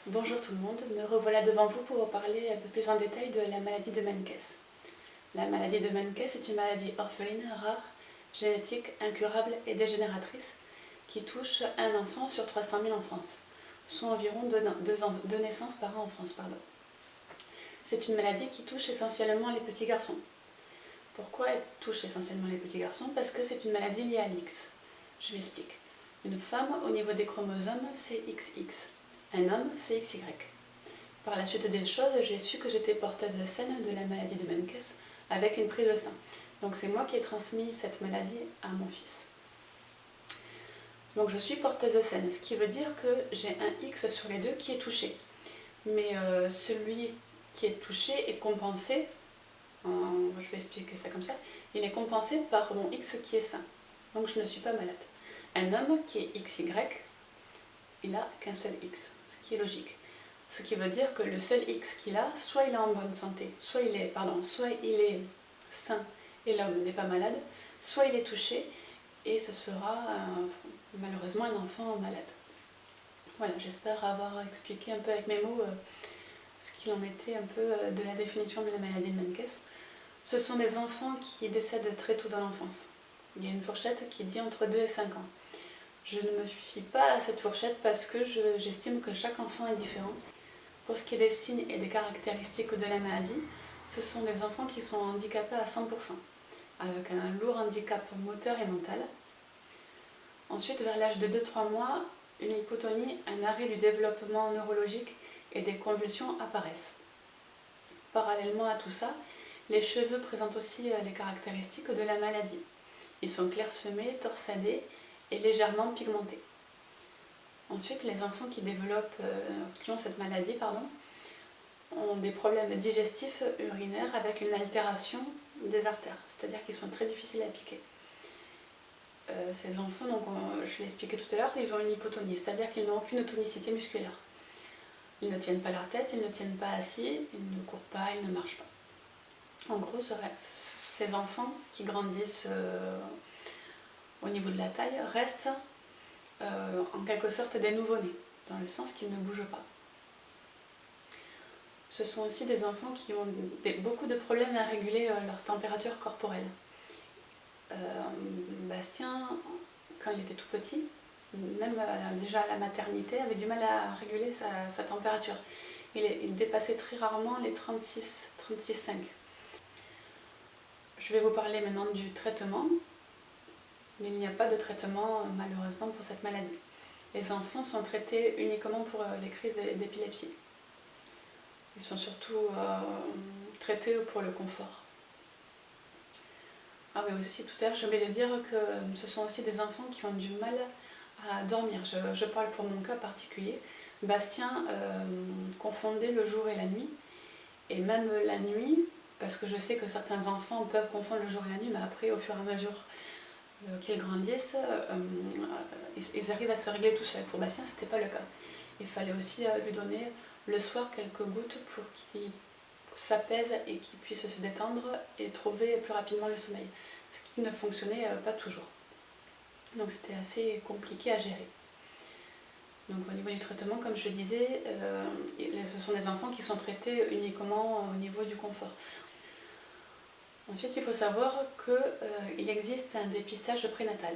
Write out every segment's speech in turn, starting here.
Bonjour tout le monde, me revoilà devant vous pour vous parler un peu plus en détail de la maladie de Menkès. La maladie de Menkès est une maladie orpheline, rare, génétique, incurable et dégénératrice qui touche un enfant sur 300 000 en France, soit environ deux naissances par an en France. C'est une maladie qui touche essentiellement les petits garçons. Pourquoi elle touche essentiellement les petits garçons? Parce que c'est une maladie liée à l'X. Je m'explique. Une femme, au niveau des chromosomes, c'est XX. Un homme, c'est XY. Par la suite des choses, j'ai su que j'étais porteuse saine de la maladie de Menkès avec une prise de sang. Donc c'est moi qui ai transmis cette maladie à mon fils. Donc je suis porteuse saine, ce qui veut dire que j'ai un X sur les deux qui est touché. Mais celui qui est touché est compensé, je vais expliquer ça comme ça, il est compensé par mon X qui est sain. Donc je ne suis pas malade. Un homme qui est XY, il n'a qu'un seul X, ce qui est logique. Ce qui veut dire que le seul X qu'il a, soit il est en bonne santé, soit il est sain et l'homme n'est pas malade, soit il est touché et ce sera malheureusement un enfant malade. Voilà, j'espère avoir expliqué un peu avec mes mots ce qu'il en était un peu de la définition de la maladie de Menkès. Ce sont des enfants qui décèdent très tôt dans l'enfance. Il y a une fourchette qui dit entre 2 et 5 ans. Je ne me fie pas à cette fourchette parce que j'estime que chaque enfant est différent. Pour ce qui est des signes et des caractéristiques de la maladie, ce sont des enfants qui sont handicapés à 100%, avec un lourd handicap moteur et mental. Ensuite, vers l'âge de 2-3 mois, une hypotonie, un arrêt du développement neurologique et des convulsions apparaissent. Parallèlement à tout ça, les cheveux présentent aussi les caractéristiques de la maladie. Ils sont clairsemés, torsadés et légèrement pigmentés. Ensuite, les enfants qui ont cette maladie ont des problèmes digestifs, urinaires avec une altération des artères, c'est-à-dire qu'ils sont très difficiles à piquer. Ces enfants, je l'ai expliqué tout à l'heure, ils ont une hypotonie, c'est-à-dire qu'ils n'ont aucune tonicité musculaire. Ils ne tiennent pas leur tête, ils ne tiennent pas assis, ils ne courent pas, ils ne marchent pas. En gros, ces enfants qui grandissent au niveau de la taille restent en quelque sorte des nouveau-nés, dans le sens qu'ils ne bougent pas. Ce sont aussi des enfants qui ont beaucoup de problèmes à réguler leur température corporelle. Bastien, quand il était tout petit, même déjà à la maternité, avait du mal à réguler sa température. Il dépassait très rarement les 36,5. Je vais vous parler maintenant du traitement, mais il n'y a pas de traitement malheureusement pour cette maladie. Les enfants sont traités uniquement pour les crises d'épilepsie. Ils sont surtout traités pour le confort. Ah oui, aussi tout à l'heure, j'ai oublié de dire que ce sont aussi des enfants qui ont du mal à dormir. Je parle pour mon cas particulier. Bastien confondait le jour et la nuit. Et même la nuit, parce que je sais que certains enfants peuvent confondre le jour et la nuit, mais après, au fur et à mesure qu'ils grandissent, ils arrivent à se régler tout seuls. Pour Bastien, ce n'était pas le cas. Il fallait aussi lui donner le soir quelques gouttes pour qu'il s'apaise et qu'il puisse se détendre et trouver plus rapidement le sommeil. Ce qui ne fonctionnait pas toujours. Donc c'était assez compliqué à gérer. Donc au niveau du traitement, comme je disais, ce sont des enfants qui sont traités uniquement au niveau du confort. Ensuite, il faut savoir qu'il existe un dépistage prénatal.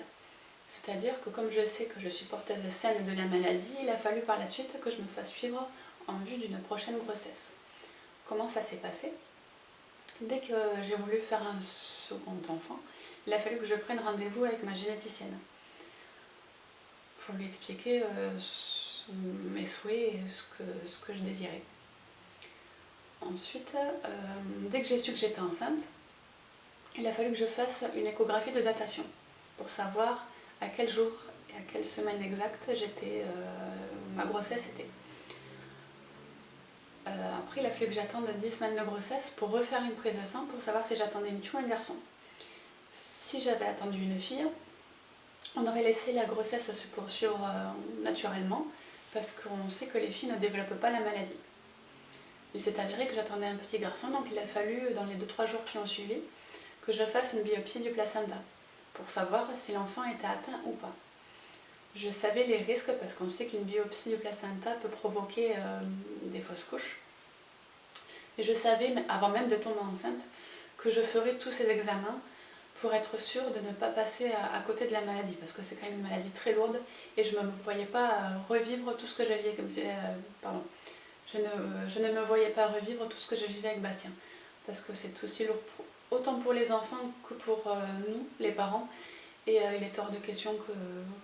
C'est-à-dire que comme je sais que je suis porteuse saine de la maladie, il a fallu par la suite que je me fasse suivre en vue d'une prochaine grossesse. Comment ça s'est passé? Dès que j'ai voulu faire un second enfant, il a fallu que je prenne rendez-vous avec ma généticienne pour lui expliquer mes souhaits et ce que je désirais. Ensuite, dès que j'ai su que j'étais enceinte, il a fallu que je fasse une échographie de datation pour savoir à quel jour et à quelle semaine exacte ma grossesse était. Après, il a fallu que j'attende 10 semaines de grossesse pour refaire une prise de sang pour savoir si j'attendais une fille ou un garçon. Si j'avais attendu une fille, on aurait laissé la grossesse se poursuivre naturellement parce qu'on sait que les filles ne développent pas la maladie. Il s'est avéré que j'attendais un petit garçon, donc il a fallu, dans les 2-3 jours qui ont suivi, que je fasse une biopsie du placenta pour savoir si l'enfant était atteint ou pas. Je savais les risques parce qu'on sait qu'une biopsie du placenta peut provoquer des fausses couches. Et je savais, avant même de tomber enceinte, que je ferais tous ces examens pour être sûre de ne pas passer à côté de la maladie, parce que c'est quand même une maladie très lourde et je ne me voyais pas revivre tout ce que j'avais... Je ne me voyais pas revivre tout ce que je vivais avec Bastien, parce que c'est aussi lourd, autant pour les enfants que pour nous, les parents, et il est hors de question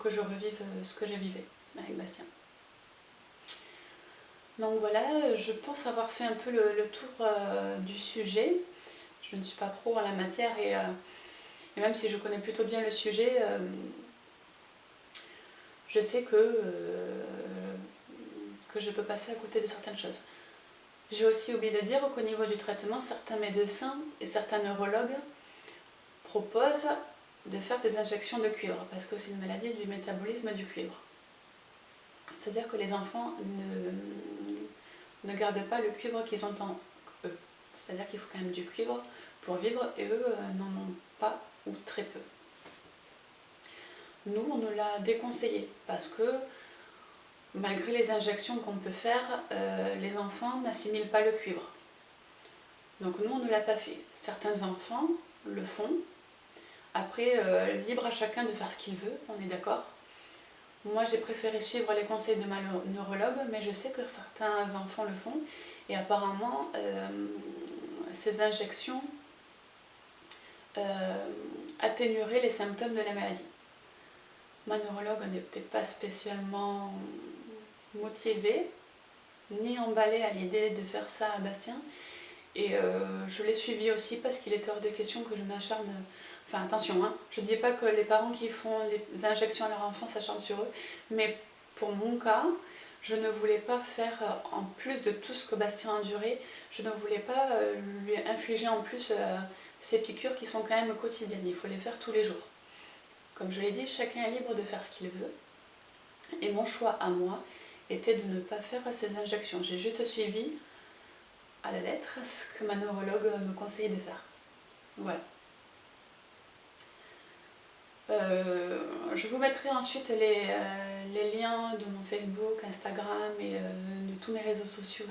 que je revive ce que je vivais avec Bastien. Donc voilà, je pense avoir fait un peu le tour du sujet. Je ne suis pas pro en la matière et même si je connais plutôt bien le sujet, je sais que je peux passer à côté de certaines choses. J'ai aussi oublié de dire qu'au niveau du traitement, certains médecins et certains neurologues proposent de faire des injections de cuivre, parce que c'est une maladie du métabolisme du cuivre. C'est-à-dire que les enfants ne gardent pas le cuivre qu'ils ont en eux. C'est-à-dire qu'il faut quand même du cuivre pour vivre, et eux n'en ont pas ou très peu. Nous, on nous l'a déconseillé, parce que malgré les injections qu'on peut faire, les enfants n'assimilent pas le cuivre. Donc nous, on ne l'a pas fait. Certains enfants le font. Après, libre à chacun de faire ce qu'il veut, on est d'accord. Moi, j'ai préféré suivre les conseils de ma neurologue, mais je sais que certains enfants le font. Et apparemment, ces injections atténueraient les symptômes de la maladie. Ma neurologue n'était pas spécialement motivée, ni emballée à l'idée de faire ça à Bastien. Et je l'ai suivi aussi parce qu'il était hors de question que je m'acharne. Enfin attention, hein, je ne dis pas que les parents qui font les injections à leur enfant s'acharnent sur eux, mais pour mon cas, je ne voulais pas faire, en plus de tout ce que Bastien a enduré, je ne voulais pas lui infliger en plus ces piqûres qui sont quand même quotidiennes, il faut les faire tous les jours. Comme je l'ai dit, chacun est libre de faire ce qu'il veut, et mon choix à moi était de ne pas faire ces injections. J'ai juste suivi à la lettre ce que ma neurologue me conseillait de faire. Voilà. Je vous mettrai ensuite les liens de mon Facebook, Instagram et de tous mes réseaux sociaux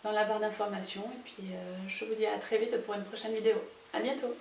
dans la barre d'informations. Et puis je vous dis à très vite pour une prochaine vidéo. À bientôt!